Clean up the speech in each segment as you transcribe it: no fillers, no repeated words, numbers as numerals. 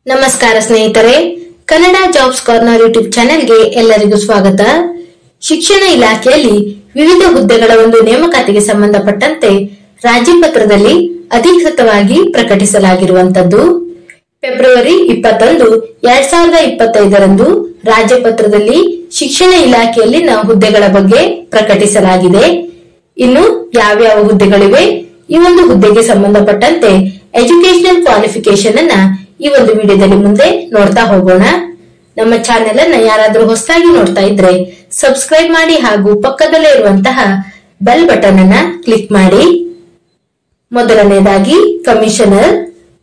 ನಮಸ್ಕಾರ ಸ್ನೇಹಿತರೆ, Kannada jobs corner YouTube ಚಾನೆಲ್ಗೆ ಎಲ್ಲರಿಗೂ ಸ್ವಾಗತ. ಶಿಕ್ಷಣ ಇಲಾಖೆಯಲ್ಲಿ ವಿವಿಧ ಹುದ್ದೆಗಳ ಒಂದು ನೇಮಕಾತಿಗೆ ಸಂಬಂಧಪಟ್ಟಂತೆ ರಾಜ್ಯಪತ್ರದಲ್ಲಿ ಅಧಿಕೃತವಾಗಿ ಪ್ರಕಟಿಸಲಾಗಿರುವಂತದ್ದು ಫೆಬ್ರವರಿ 21, 2025ರಂದು ರಾಜ್ಯಪತ್ರದಲ್ಲಿ ಶಿಕ್ಷಣ ಇಲಾಖೆಯಲ್ಲಿನ ಹುದ್ದೆಗಳ ಬಗ್ಗೆ ಪ್ರಕಟಿಸಲಾಗಿದೆ. ಇನ್ನು ಯಾವ್ಯಾವ ಹುದ್ದೆಗಳಿವೆ, ಈ ಒಂದು ಹುದ್ದೆಗೆ ಸಂಬಂಧಪಟ್ಟಂತೆ ಎಜುಕೇಶನಲ್ ಕ್ವಾಲಿಫಿಕೇಶನ್ ಅನ್ನ ಈ ಒಂದು ವಿಡಿಯೋದಲ್ಲಿ ಮುಂದೆ ನೋಡ್ತಾ ಹೋಗೋಣ. ನಮ್ಮ ಚಾನೆಲ್ ಅನ್ನ ಯಾರಾದ್ರೂ ಹೊಸದಾಗಿ ನೋಡ್ತಾ ಇದ್ರೆ ಸಬ್ಸ್ಕ್ರೈಬ್ ಮಾಡಿ ಹಾಗೂ ಪಕ್ಕದಲ್ಲೇ ಇರುವಂತಹ ಬೆಲ್ ಬಟನ್ ಅನ್ನ ಕ್ಲಿಕ್ ಮಾಡಿ. ಮೊದಲನೇದಾಗಿ commissioner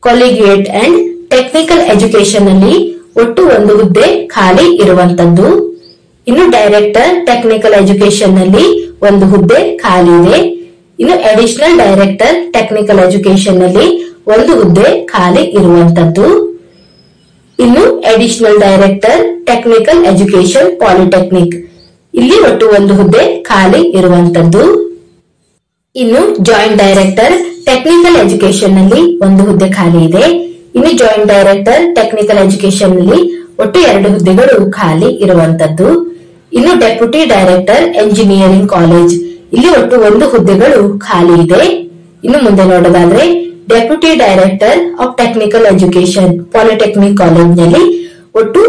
collegiate and technical education ಅಲ್ಲಿ ಒಟ್ಟು ಒಂದು ಹುದ್ದೆ ಖಾಲಿ ಇರುವಂತದ್ದು. ಇನ್ನು ಡೈರೆಕ್ಟರ್ ಟೆಕ್ನಿಕಲ್ ಎಜುಕೇಶನ್ ನಲ್ಲಿ ಒಂದು ಹುದ್ದೆ ಖಾಲಿ ಇದೆ. ಇನ್ನು ಅಡಿಷನಲ್ ಡೈರೆಕ್ಟರ್ ಟೆಕ್ನಿಕಲ್ ಎಜುಕೇಶನ್ ನಲ್ಲಿ ಒಂದು ಹುದ್ದೆ ಖಾಲಿ ಇರುವಂತದ್ದು. ಇನ್ನು additional director technical education polytechnic ಇಲ್ಲಿ ಒಟ್ಟು ಒಂದು ಹುದ್ದೆ ಖಾಲಿ ಇರುವಂತದ್ದು. ಇನ್ನು ಜಾಯಿಂಟ್ ಡೈರೆಕ್ಟರ್ ಟೆಕ್ನಿಕಲ್ ಎಜುಕೇಶನ್ ನಲ್ಲಿ ಒಂದು ಹುದ್ದೆ ಖಾಲಿ ಇದೆ. ಇನ್ನು ಜಾಯಿಂಟ್ ಡೈರೆಕ್ಟರ್ ಟೆಕ್ನಿಕಲ್ ಎಜುಕೇಶನ್ ನಲ್ಲಿ ಒಟ್ಟು 2 ಹುದ್ದೆಗಳು ಖಾಲಿ ಇರುವಂತದ್ದು. ಇನ್ನು ಡೆಪ್ಯೂಟಿ ಡೈರೆಕ್ಟರ್ ಎಂಜಿನಿಯರಿಂಗ್ ಕಾಲೇಜ್ ಇಲ್ಲಿ ಒಟ್ಟು 1 ಹುದ್ದೆಗಳು ಖಾಲಿ ಇದೆ. ಇನ್ನು ಮುಂದೆ ನೋಡೋದಾದ್ರೆ deputy director of technical education polytechnic college ನಲ್ಲಿ ಒಟ್ಟು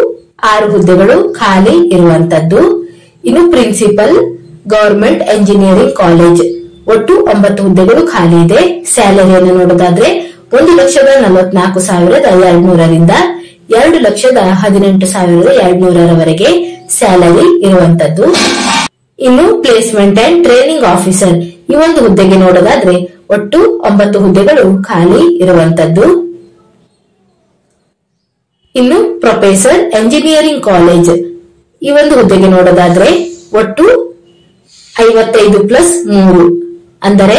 6 ಹುದ್ದೆಗಳು ಖಾಲಿ ಇರುವಂತದ್ದು. ಇನ್ನು ಪ್ರಿನ್ಸಿಪಲ್ ಗವರ್ಮೆಂಟ್ ಎಂಜಿನಿಯರಿಂಗ್ ಕಾಲೇಜ್ ಒಟ್ಟು 9 ಹುದ್ದೆಗಳು ಖಾಲಿ ಇದೆ. ಸ್ಯಾಲರಿಯನ್ನು ನೋಡೋದಾದ್ರೆ 1,44,200ರಿಂದ 2,18,200ರವರೆಗೆ ಸ್ಯಾಲರಿ ಇರುವಂತದ್ದು. ಇನ್ನು ಪ್ಲೇಸ್ಮೆಂಟ್ ಅಂಡ್ ಟ್ರೈನಿಂಗ್ ಆಫೀಸರ್ ಈ ಒಂದು ಹುದ್ದೆಗೆ ನೋಡೋದಾದ್ರೆ ಒಟ್ಟು 9 ಹುದ್ದೆಗಳು ಖಾಲಿ ಇರುವಂತದ್ದು. ಇನ್ನು ಪ್ರೊಫೆಸರ್ ಎಂಜಿನಿಯರಿಂಗ್ ಕಾಲೇಜ್ ಈ ಒಂದು ಹುದ್ದೆಗೆ ನೋಡೋದಾದ್ರೆ ಒಟ್ಟು 55+3 ಅಂದರೆ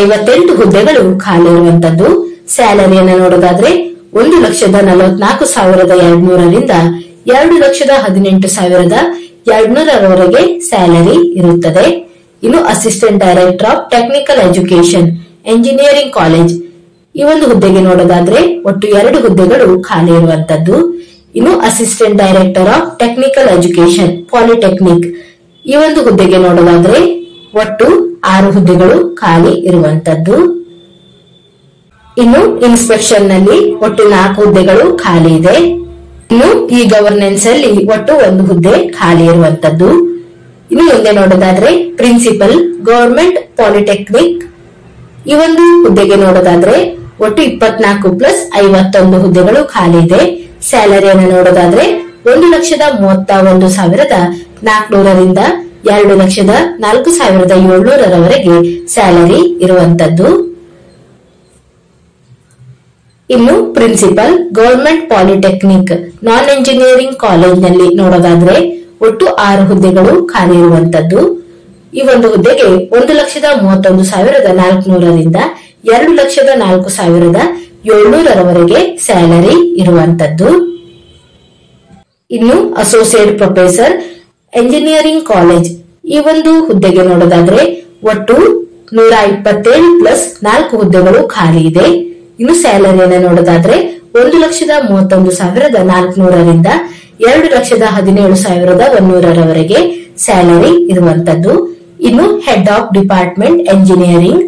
58 ಹುದ್ದೆಗಳು ಖಾಲಿ ಇರುವಂತದ್ದು. ಸ್ಯಾಲರಿಯನ್ನು ನೋಡೋದಾದ್ರೆ 1,44,200ರಿಂದ 2,18,200ರವರೆಗೆ ಸ್ಯಾಲರಿ ಇರುತ್ತದೆ. ಇನ್ನು assistant director of technical education engineering college ಈ ಒಂದು ಹುದ್ದೆಗೆ ನೋಡೋದಾದ್ರೆ ಒಟ್ಟು 2 ಹುದ್ದೆಗಳು ಖಾಲಿ ಇರುವಂತದ್ದು. ಇನ್ನು assistant director of technical education polytechnic ಈ ಒಂದು ಹುದ್ದೆಗೆ ನೋಡೋದಾದ್ರೆ ಒಟ್ಟು 6 ಹುದ್ದೆಗಳು ಖಾಲಿ ಇರುವಂತದ್ದು. ಇನ್ನು ಇನ್ಸ್ಪೆಕ್ಷನ್ ನಲ್ಲಿ ಒಟ್ಟು 4 ಹುದ್ದೆಗಳು ಖಾಲಿ ಇದೆ. ಇನ್ನು ಈ ಗವರ್ನೆನ್ಸ್ ಅಲ್ಲಿ ಒಟ್ಟು 1 ಹುದ್ದೆ ಖಾಲಿ ಇರುವಂತದ್ದು. ಇನ್ನು ಮುಂದೆ ನೋಡೋದಾದ್ರೆ ಪ್ರಿನ್ಸಿಪಲ್ ಗವರ್ಮೆಂಟ್ ಪಾಲಿಟೆಕ್ನಿಕ್ ಈ ಒಂದು ಹುದ್ದೆಗೆ ನೋಡೋದಾದ್ರೆ ಒಟ್ಟು 24+51 ಹುದ್ದೆಗಳು ಖಾಲಿ ಇದೆ. ಸ್ಯಾಲರಿಯನ್ನು ನೋಡೋದಾದ್ರೆ 1,31,400ರಿಂದ 2,04,700ರವರೆಗೆ ಸ್ಯಾಲರಿ ಇರುವಂತದ್ದು. ಇನ್ನು ಪ್ರಿನ್ಸಿಪಲ್ ಗವರ್ಮೆಂಟ್ ಪಾಲಿಟೆಕ್ನಿಕ್ ನಾನ್ ಎಂಜಿನಿಯರಿಂಗ್ ಕಾಲೇಜ್ ನಲ್ಲಿ ನೋಡೋದಾದ್ರೆ ಒಟ್ಟು 6 ಹುದ್ದೆಗಳು ಖಾಲಿ ಇರುವಂತದ್ದು. ಈ ಒಂದು ಹುದ್ದೆಗೆ 1,31,400ರಿಂದ 2,04,700ರವರೆಗೆ ಸ್ಯಾಲರಿ ಇರುವಂತದ್ದು. ಇನ್ನು ಅಸೋಸಿಯೇಟ್ ಪ್ರೊಫೆಸರ್ ಎಂಜಿನಿಯರಿಂಗ್ ಕಾಲೇಜ್ ಈ ಒಂದು ಹುದ್ದೆಗೆ ನೋಡೋದಾದ್ರೆ ಒಟ್ಟು 127+4 ಹುದ್ದೆಗಳು ಖಾಲಿ ಇದೆ. ಇನ್ನು ಸ್ಯಾಲರಿಯನ್ನು ನೋಡೋದಾದ್ರೆ 1,31,400ರಿಂದ 2,17,100ರವರೆಗೆ ಸ್ಯಾಲರಿ ಇರುವಂತದ್ದು. ಇನ್ನು head of department engineering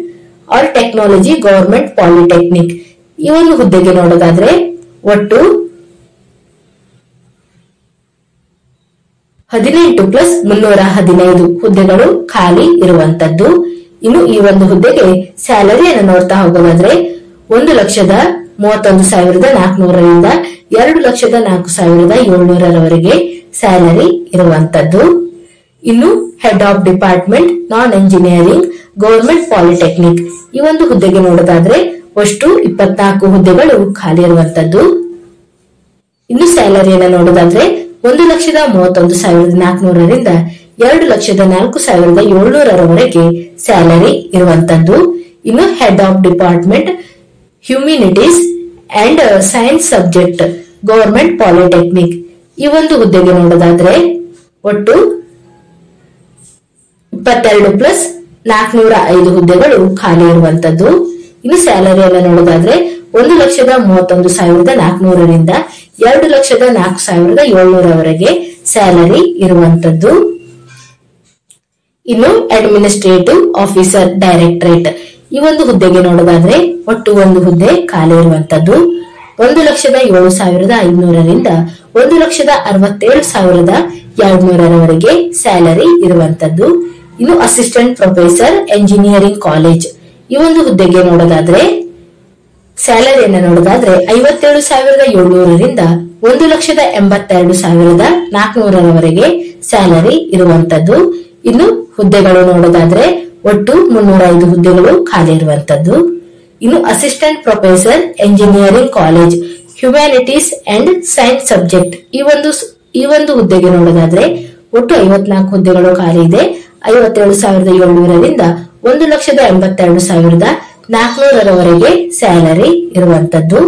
or technology government polytechnic ಈ ಒಂದು ಹುದ್ದೆಗೆ ನೋಡೋದಾದ್ರೆ ಒಟ್ಟು 18+315 ಹುದ್ದೆಗಳು ಖಾಲಿ ಇರುವಂತದ್ದು. ಇನ್ನು ಈ ಒಂದು ಹುದ್ದೆಗೆ ಸ್ಯಾಲರಿಯನ್ನು ನೋಡ್ತಾ ಹೋಗೋದಾದ್ರೆ 1,31,400ರಿಂದ 2,04,700ರವರೆಗೆ ಸ್ಯಾಲರಿ ಇರುವಂತದ್ದು. ಇನ್ನು head of department non engineering government polytechnic ಈ ಒಂದು ಹುದ್ದೆಗೆ ನೋಡೋದಾದ್ರೆ ಒಟ್ಟು 24 ಹುದ್ದೆಗಳು ಖಾಲಿ ಇರುವಂತದ್ದು. ಇನ್ನು ಸ್ಯಾಲರಿಯನ್ನು ನೋಡೋದಾದ್ರೆ 1,31,400ರಿಂದ 2,04,700ರವರೆಗೆ ಸ್ಯಾಲರಿ ಇರುವಂತದ್ದು. ಇನ್ನು head of department humanities and science subject government polytechnic ಈ ಒಂದು ಹುದ್ದೆಗೆ ನೋಡೋದಾದ್ರೆ ಒಟ್ಟು 22+405 ಹುದ್ದೆಗಳು ಖಾಲಿ ಇರುವಂತದ್ದು. ಇನ್ನು ಸ್ಯಾಲರಿಯನ್ನು ನೋಡೋದಾದ್ರೆ 1,31,400ರಿಂದ 2,04,700 ಸ್ಯಾಲರಿ ಇರುವಂತದ್ದು. ಇನ್ನು ಅಡ್ಮಿನಿಸ್ಟ್ರೇಟಿವ್ ಆಫೀಸರ್ ಡೈರೆಕ್ಟರೇಟ್ ಈ ಒಂದು ಹುದ್ದೆಗೆ ನೋಡೋದಾದ್ರೆ ಒಟ್ಟು ಒಂದು ಹುದ್ದೆ ಖಾಲಿ ಇರುವಂತದ್ದು. 1,07,500ರಿಂದ 1,67,200 ಸ್ಯಾಲರಿ ಇರುವಂತದ್ದು. ಇನ್ನು ಅಸಿಸ್ಟೆಂಟ್ ಪ್ರೊಫೆಸರ್ ಎಂಜಿನಿಯರಿಂಗ್ ಕಾಲೇಜ್ ಈ ಒಂದು ಹುದ್ದೆಗೆ ನೋಡೋದಾದ್ರೆ ಸ್ಯಾಲರಿಯನ್ನು ನೋಡೋದಾದ್ರೆ 57,700ರಿಂದ 1,82,400 ಸ್ಯಾಲರಿ ಇರುವಂತದ್ದು. ಇನ್ನು ಹುದ್ದೆಗಳು ನೋಡೋದಾದ್ರೆ ಒಟ್ಟು 305 ಹುದ್ದೆಗಳು ಖಾಲಿ ಇರುವಂತದ್ದು. ಇನ್ನು assistant professor engineering college humanities and science subject ಈ ಒಂದು ಹುದ್ದೆಗೆ ನೋಡೋದಾದ್ರೆ ಒಟ್ಟು 54 ಹುದ್ದೆಗಳು ಖಾಲಿ ಇದೆ. 57,700ರಿಂದ 1,82,400 ಸ್ಯಾಲರಿ ಇರುವಂತದ್ದು.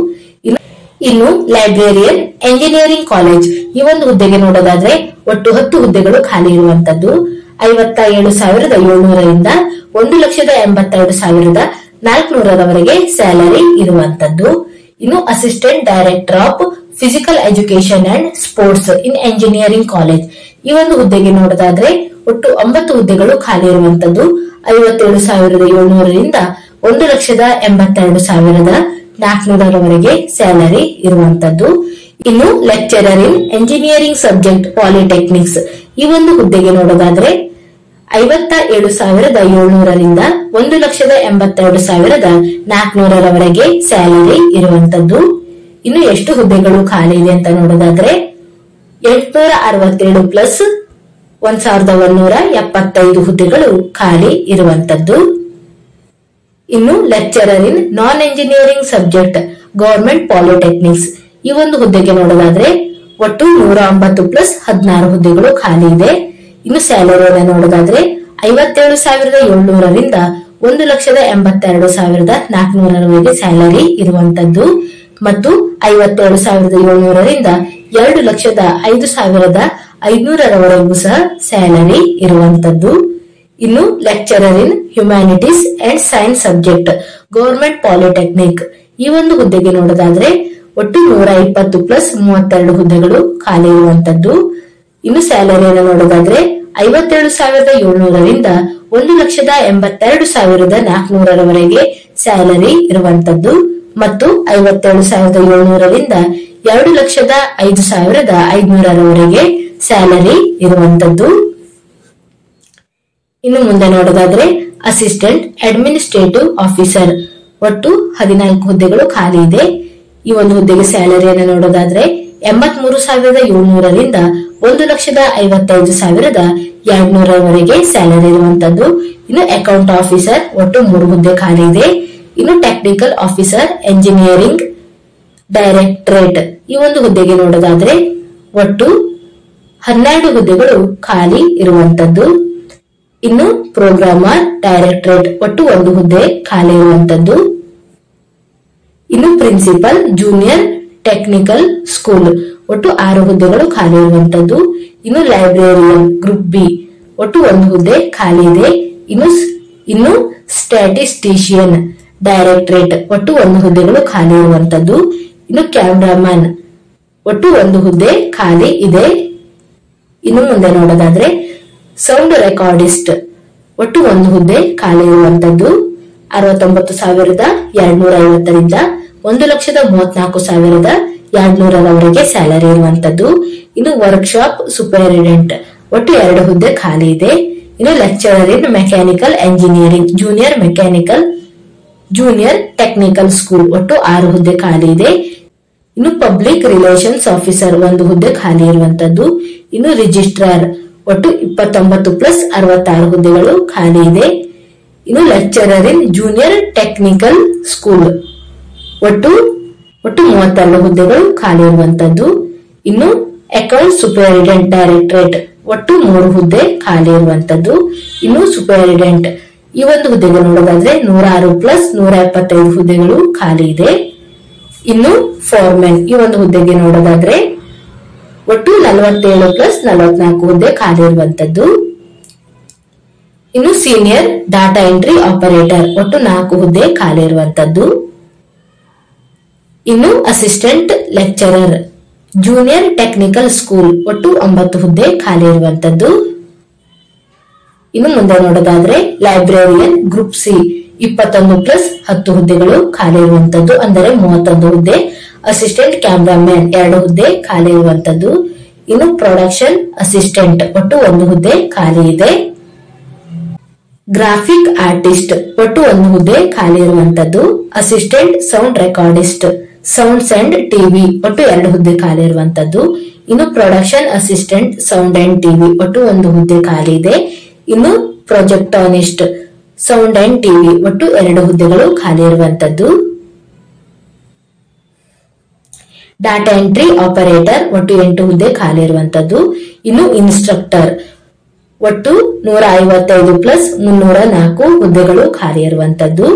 ಇನ್ನು ಲೈಬ್ರೇರಿಯನ್ ಎಂಜಿನಿಯರಿಂಗ್ ಕಾಲೇಜ್ ಈ ಒಂದು ಹುದ್ದೆಗೆ ನೋಡೋದಾದ್ರೆ ಒಟ್ಟು 10 ಹುದ್ದೆಗಳು ಖಾಲಿ ಇರುವಂತದ್ದು. 57,700ರಿಂದ 1,82,400 ಸ್ಯಾಲರಿ ಇರುವಂತದ್ದು. ಇನ್ನು assistant director of physical education and sports in engineering college ಈ ಒಂದು ಹುದ್ದೆಗೆ ನೋಡೋದಾದ್ರೆ ಒಟ್ಟು 9 ಹುದ್ದೆಗಳು ಖಾಲಿ ಇರುವಂತದ್ದು. 57,700ರಿಂದ 1,82,400 ಸ್ಯಾಲರಿ ಇರುವಂತದ್ದು. ಇನ್ನು ಲೆಕ್ಚರರ್ ಇನ್ ಎಂಜಿನಿಯರಿಂಗ್ ಸಬ್ಜೆಕ್ಟ್ ಪಾಲಿಟೆಕ್ನಿಕ್ಸ್ ಈ ಒಂದು ಹುದ್ದೆಗೆ ನೋಡೋದಾದ್ರೆ 57,700ರಿಂದ 1,82,400 ಸ್ಯಾಲರಿ ಇರುವಂತದ್ದು. ಇನ್ನು ಎಷ್ಟು ಹುದ್ದೆಗಳು ಖಾಲಿ ಇದೆ ಅಂತ ನೋಡೋದಾದ್ರೆ 867 ಪ್ಲಸ್ 1,175 ಹುದ್ದೆಗಳು ಖಾಲಿ ಇರುವಂತದ್ದು. ಇನ್ನು lecturer in non engineering subject government polytechnics ಈ ಒಂದು ಹುದ್ದೆಗೆ ನೋಡೋದಾದ್ರೆ ಒಟ್ಟು 109 ಪ್ಲಸ್ 16 ಹುದ್ದೆಗಳು ಖಾಲಿ ಇದೆ. ಇನ್ನು ಸ್ಯಾಲರಿಯನ್ನು ನೋಡೋದಾದ್ರೆ 57,700ರಿಂದ 1,82,400 ಸ್ಯಾಲರಿ ಇರುವಂತದ್ದು ಮತ್ತು 57,700ರಿಂದ 2,05,500 ಸಹ ಸ್ಯಾಲರಿ ಇರುವಂತದ್ದು. ಇನ್ನು lecturer in humanities and science subject government polytechnic ಈ ಒಂದು ಹುದ್ದೆಗೆ ನೋಡೋದಾದ್ರೆ ಒಟ್ಟು 120 ಪ್ಲಸ್ 32 ಹುದ್ದೆಗಳು ಖಾಲಿ ಇರುವಂತದ್ದು. ಇನ್ನು ಸ್ಯಾಲರಿಯನ್ನು ನೋಡೋದಾದ್ರೆ 57,700ರಿಂದ 1,82,400 ಸ್ಯಾಲರಿ ಇರುವಂತದ್ದು ಮತ್ತು 57,700ರಿಂದ 2,05,500 ಸ್ಯಾಲರಿ ಇರುವಂತದ್ದು. ಇನ್ನು ಮುಂದೆ ನೋಡೋದಾದ್ರೆ ಅಸಿಸ್ಟೆಂಟ್ ಅಡ್ಮಿನಿಸ್ಟ್ರೇಟಿವ್ ಆಫೀಸರ್ ಒಟ್ಟು 14 ಹುದ್ದೆಗಳು ಖಾಲಿ ಇದೆ. ಈ ಒಂದು ಹುದ್ದೆಗೆ ಸ್ಯಾಲರಿಯನ್ನು ನೋಡೋದಾದ್ರೆ 83,700ರಿಂದ 1,55,200 ಸ್ಯಾಲರಿ ಇರುವಂತದ್ದು. ಇನ್ನು ಅಕೌಂಟ್ ಆಫೀಸರ್ ಒಟ್ಟು 3 ಹುದ್ದೆ ಖಾಲಿ ಇದೆ. ಇನ್ನು ಟೆಕ್ನಿಕಲ್ ಆಫೀಸರ್ ಎಂಜಿನಿಯರಿಂಗ್ ಡೈರೆಕ್ಟರೇಟ್ ಈ ಒಂದು ಹುದ್ದೆಗೆ ನೋಡೋದಾದ್ರೆ ಒಟ್ಟು 12 ಹುದ್ದೆಗಳು ಖಾಲಿ ಇರುವಂತದ್ದು. ಇನ್ನು ಪ್ರೋಗ್ರಾಮರ್ ಡೈರೆಕ್ಟರೇಟ್ ಒಟ್ಟು 1 ಹುದ್ದೆ ಖಾಲಿ ಇರುವಂತದ್ದು. ಇನ್ನು ಪ್ರಿನ್ಸಿಪಲ್ ಜೂನಿಯರ್ ಟೆಕ್ನಿಕಲ್ ಸ್ಕೂಲ್ ಒಟ್ಟು 6 ಹುದ್ದೆಗಳು ಖಾಲಿ ಇರುವಂತದ್ದು. ಇನ್ನು ಲೈಬ್ರೇರಿಯನ್ ಗ್ರೂಪ್ ಬಿ ಒಟ್ಟು 1 ಹುದ್ದೆ ಖಾಲಿ ಇದೆ. ಇನ್ನು ಸ್ಟ್ಯಾಟಿಸ್ಟಿಷಿಯನ್ ಡೈರೆಕ್ಟರೇಟ್ ಒಟ್ಟು 1 ಹುದ್ದೆಗಳು ಖಾಲಿ ಇರುವಂತದ್ದು. ಇನ್ನು ಕ್ಯಾಮ್ರಾಮನ್ ಒಟ್ಟು 1 ಹುದ್ದೆ ಖಾಲಿ ಇದೆ. ಇನ್ನು ಮುಂದೆ ನೋಡೋದಾದ್ರೆ ಸೌಂಡ್ ರೆಕಾರ್ಡಿಸ್ಟ್ ಒಟ್ಟು 1 ಹುದ್ದೆ ಖಾಲಿ ಇರುವಂತದ್ದು. 69,250ರಿಂದ 1,34,200 ಸ್ಯಾಲರಿ ಇರುವಂತದ್ದು. ಇನ್ನು ವರ್ಕ್ಶಾಪ್ ಸೂಪರಿಂಟೆಂಡೆಂಟ್ ಒಟ್ಟು 2 ಹುದ್ದೆ ಖಾಲಿ ಇದೆ. ಇನ್ನು ಲೆಕ್ಚರರ್ ಇನ್ mechanical engineering junior technical school ಒಟ್ಟು 6 ಹುದ್ದೆ ಖಾಲಿ ಇದೆ. ಇನ್ನು ಪಬ್ಲಿಕ್ ರಿಲೇಷನ್ಸ್ ಆಫೀಸರ್ 1 ಹುದ್ದೆ ಖಾಲಿ ಇರುವಂತದ್ದು. ಇನ್ನು ರಿಜಿಸ್ಟ್ರಾರ್ ಒಟ್ಟು 29 ಪ್ಲಸ್ 66 ಹುದ್ದೆಗಳು ಖಾಲಿ ಇದೆ. ಇನ್ನು ಲೆಕ್ಚರರ್ ಇನ್ ಜೂನಿಯರ್ ಟೆಕ್ನಿಕಲ್ ಸ್ಕೂಲ್ ಒಟ್ಟು 32 ಹುದ್ದೆಗಳು ಖಾಲಿ ಇರುವಂತದ್ದು. ಇನ್ನು ಅಕೌಂಟ್ ಸೂಪರಿಂಟೆಂಡೆಂಟ್ ಡೈರೆಕ್ಟರೇಟ್ ಒಟ್ಟು 3 ಹುದ್ದೆ ಖಾಲಿ ಇರುವಂತದ್ದು. ಇನ್ನು ಸೂಪರಿಂಟೆಂಡೆಂಟ್ ಈ ಒಂದು ಹುದ್ದೆಗೆ ನೋಡೋದಾದ್ರೆ 106 ಪ್ಲಸ್ 175 ಹುದ್ದೆಗಳು ಖಾಲಿ ಇದೆ. ಇನ್ನು ಫಾರ್ಮೆನ್ ಈ ಒಂದು ಹುದ್ದೆಗೆ ನೋಡೋದಾದ್ರೆ ಒಟ್ಟು 47 ಪ್ಲಸ್ 44 ಹುದ್ದೆ ಖಾಲಿ ಇರುವಂತದ್ದು. ಇನ್ನು ಸೀನಿಯರ್ ಡಾಟಾ ಎಂಟ್ರಿ ಆಪರೇಟರ್ ಒಟ್ಟು 4 ಹುದ್ದೆ ಖಾಲಿ ಇರುವಂತದ್ದು. ಇನ್ನು assistant lecturer junior technical school ಒಟ್ಟು 9 ಹುದ್ದೆ ಖಾಲಿ ಇರುವಂತದ್ದು. ಇನ್ನು ಮುಂದೆ ನೋಡೋದಾದ್ರೆ ಲೈಬ್ರೇರಿಯನ್ ಗ್ರೂಪ್ ಸಿ 21+10 ಹುದ್ದೆಗಳು ಖಾಲಿ ಇರುವಂತದ್ದು, ಅಂದರೆ 31 ಹುದ್ದೆ. ಅಸಿಸ್ಟೆಂಟ್ ಕ್ಯಾಮ್ರಾಮನ್ 2 ಹುದ್ದೆ ಖಾಲಿ ಇರುವಂತದ್ದು. ಇನ್ನು ಪ್ರೊಡಕ್ಷನ್ ಅಸಿಸ್ಟೆಂಟ್ ಒಟ್ಟು 1 ಹುದ್ದೆ ಖಾಲಿ ಇದೆ. ಗ್ರಾಫಿಕ್ ಆರ್ಟಿಸ್ಟ್ ಒಟ್ಟು 1 ಹುದ್ದೆ ಖಾಲಿ ಇರುವಂತದ್ದು. Assistant sound recordist sounds and TV ಒಟ್ಟು 2 ಹುದ್ದೆ ಖಾಲಿ ಇರುವಂತದ್ದು. ಇನ್ನು production assistant sound and TV ಒಟ್ಟು 1 ಹುದ್ದೆ ಖಾಲಿ ಇದೆ. ಇನ್ನು ಪ್ರೊಜೆಕ್ಟಾನಿಸ್ಟ್ ಸೌಂಡ್ ಅಂಡ್ ಟಿವಿ ಒಟ್ಟು 2 ಹುದ್ದೆಗಳು ಖಾಲಿ ಇರುವಂತದ್ದು. ಡಾಟಾ ಎಂಟ್ರಿ ಆಪರೇಟರ್ ಒಟ್ಟು 8 ಹುದ್ದೆ ಖಾಲಿ ಇರುವಂತದ್ದು. ಇನ್ನು ಇನ್ಸ್ಟ್ರಕ್ಟರ್ ಒಟ್ಟು 155+304 ಹುದ್ದೆಗಳು ಖಾಲಿ ಇರುವಂತದ್ದು.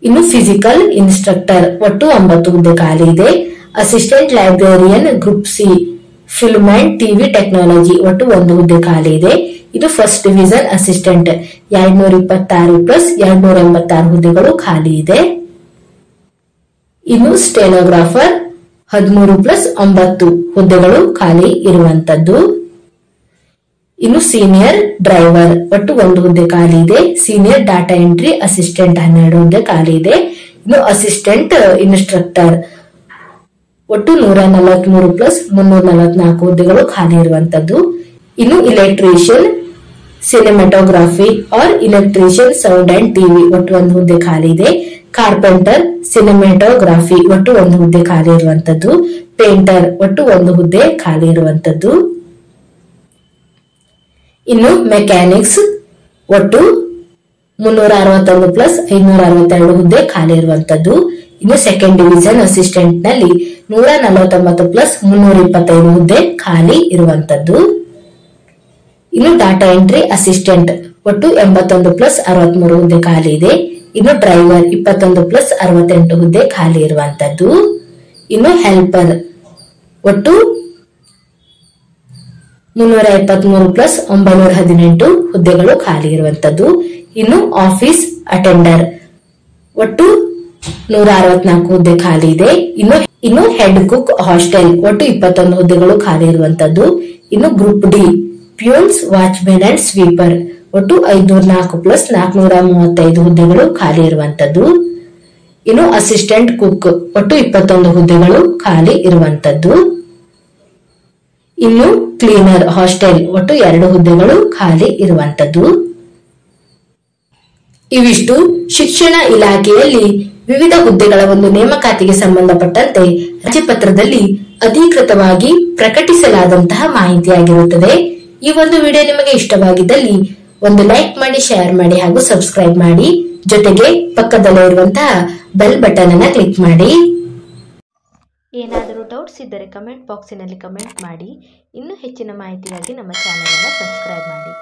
ಇನ್ನು ಫಿಸಿಕಲ್ ಇನ್ಸ್ಟ್ರಕ್ಟರ್ ಒಟ್ಟು 9 ಹುದ್ದೆ ಖಾಲಿ ಇದೆ. Assistant librarian group C film and TV technology ಒಟ್ಟು 1 ಹುದ್ದೆ ಖಾಲಿ ಇದೆ. ಇದು ಫಸ್ಟ್ ಡಿವಿಷನ್ ಅಸಿಸ್ಟೆಂಟ್ 226+286 ಹುದ್ದೆಗಳು ಖಾಲಿ ಇದೆ. ಇನ್ನು ಸ್ಟೆನೋಗ್ರಾಫರ್ 13+9 ಹುದ್ದೆಗಳು ಖಾಲಿ ಇರುವಂತದ್ದು. ಇನ್ನು ಸೀನಿಯರ್ ಡ್ರೈವರ್ ಒಟ್ಟು 1 ಹುದ್ದೆ ಖಾಲಿ ಇದೆ. ಸೀನಿಯರ್ ಡಾಟಾ ಎಂಟ್ರಿ ಅಸಿಸ್ಟೆಂಟ್ 12 ಹುದ್ದೆ ಖಾಲಿ ಇದೆ. ಇನ್ನು ಅಸಿಸ್ಟೆಂಟ್ ಇನ್ಸ್ಟ್ರಕ್ಟರ್ ಒಟ್ಟು 143+344 ಹುದ್ದೆಗಳು ಖಾಲಿ ಇರುವಂತದ್ದು. ಇನ್ನು electrician cinematography or electrician sound and TV ಒಟ್ಟು 1 ಹುದ್ದೆ ಖಾಲಿ ಇದೆ. ಕಾರ್ಪೆಂಟರ್ ಸಿನಿಮಾಟೋಗ್ರಫಿ ಒಟ್ಟು 1 ಹುದ್ದೆ ಖಾಲಿ ಇರುವಂತದ್ದು. ಪೇಂಟರ್ ಒಟ್ಟು 1 ಹುದ್ದೆ ಖಾಲಿ ಇರುವಂತದ್ದು. ಇನ್ನು ಮೆಕ್ಯಾನಿಕ್ಸ್ ಒಟ್ಟು 361+562 ಹುದ್ದೆ ಖಾಲಿ ಇರುವಂತದ್ದು. ಇನ್ನು ಸೆಕೆಂಡ್ ಡಿವಿಷನ್ ಅಸಿಸ್ಟೆಂಟ್ ನಲ್ಲಿ 149+325 ಹುದ್ದೆ ಖಾಲಿ ಇರುವಂತದ್ದು. ಇನ್ನು ಡಾಟಾ ಎಂಟ್ರಿ ಅಸಿಸ್ಟೆಂಟ್ ಒಟ್ಟು 81+63 ಹುದ್ದೆ ಖಾಲಿ ಇದೆ. ಇನ್ನು ಡ್ರೈವರ್ 21+68 ಹುದ್ದೆ ಖಾಲಿ ಇರುವಂತದ್ದು. ಇನ್ನು ಹೆಲ್ಪರ್ ಒಟ್ಟು 373+918 ಹುದ್ದೆಗಳು ಖಾಲಿ ಇರುವಂತದ್ದು. ಇನ್ನು ಆಫೀಸ್ ಅಟೆಂಡರ್ ಒಟ್ಟು 164 ಹುದ್ದೆ ಖಾಲಿ ಇದೆ. ಇನ್ನು ಹೆಡ್ ಕುಕ್ ಹಾಸ್ಟೆಲ್ ಒಟ್ಟು 21 ಹುದ್ದೆಗಳು ಖಾಲಿ ಇರುವಂತದ್ದು. ಇನ್ನು group D peons watchmen and sweeper ಒಟ್ಟು 504+435 ಹುದ್ದೆಗಳು ಖಾಲಿ ಇರುವಂತದ್ದು. ಇನ್ನು ಅಸಿಸ್ಟೆಂಟ್ ಕುಕ್ ಒಟ್ಟು 21 ಹುದ್ದೆಗಳು ಖಾಲಿ ಇರುವಂತದ್ದು. ಇನ್ನು ಕ್ಲೀನರ್ ಹಾಸ್ಟೆಲ್ ಒಟ್ಟು 2 ಹುದ್ದೆಗಳು ಖಾಲಿ ಇರುವಂತದ್ದು. ಇವಿಷ್ಟು ಶಿಕ್ಷಣ ಇಲಾಖೆಯಲ್ಲಿ ವಿವಿಧ ಹುದ್ದೆಗಳ ಒಂದು ನೇಮಕಾತಿಗೆ ಸಂಬಂಧಪಟ್ಟಂತೆ ರಾಜ್ಯಪತ್ರದಲ್ಲಿ ಅಧಿಕೃತವಾಗಿ ಪ್ರಕಟಿಸಲಾದಂತಹ ಮಾಹಿತಿಯಾಗಿರುತ್ತದೆ. ಈ ಒಂದು ವಿಡಿಯೋ ನಿಮಗೆ ಇಷ್ಟವಾಗಿದ್ದಲ್ಲಿ ಒಂದು ಲೈಕ್ ಮಾಡಿ, ಶೇರ್ ಮಾಡಿ ಹಾಗೂ ಸಬ್ಸ್ಕ್ರೈಬ್ ಮಾಡಿ. ಜೊತೆಗೆ ಪಕ್ಕದಲ್ಲೇ ಇರುವಂತಹ ಬೆಲ್ ಬಟನ್ ಅನ್ನು ಕ್ಲಿಕ್ ಮಾಡಿ. ಏನಾದರೂ ಡೌಟ್ಸ್ ಇದ್ದರೆ ಕಮೆಂಟ್ ಬಾಕ್ಸಿನಲ್ಲಿ ಕಮೆಂಟ್ ಮಾಡಿ. ಇನ್ನೂ ಹೆಚ್ಚಿನ ಮಾಹಿತಿಗಾಗಿ ನಮ್ಮ ಚಾನೆಲ್ ಅನ್ನು ಸಬ್ಸ್ಕ್ರೈಬ್ ಮಾಡಿ.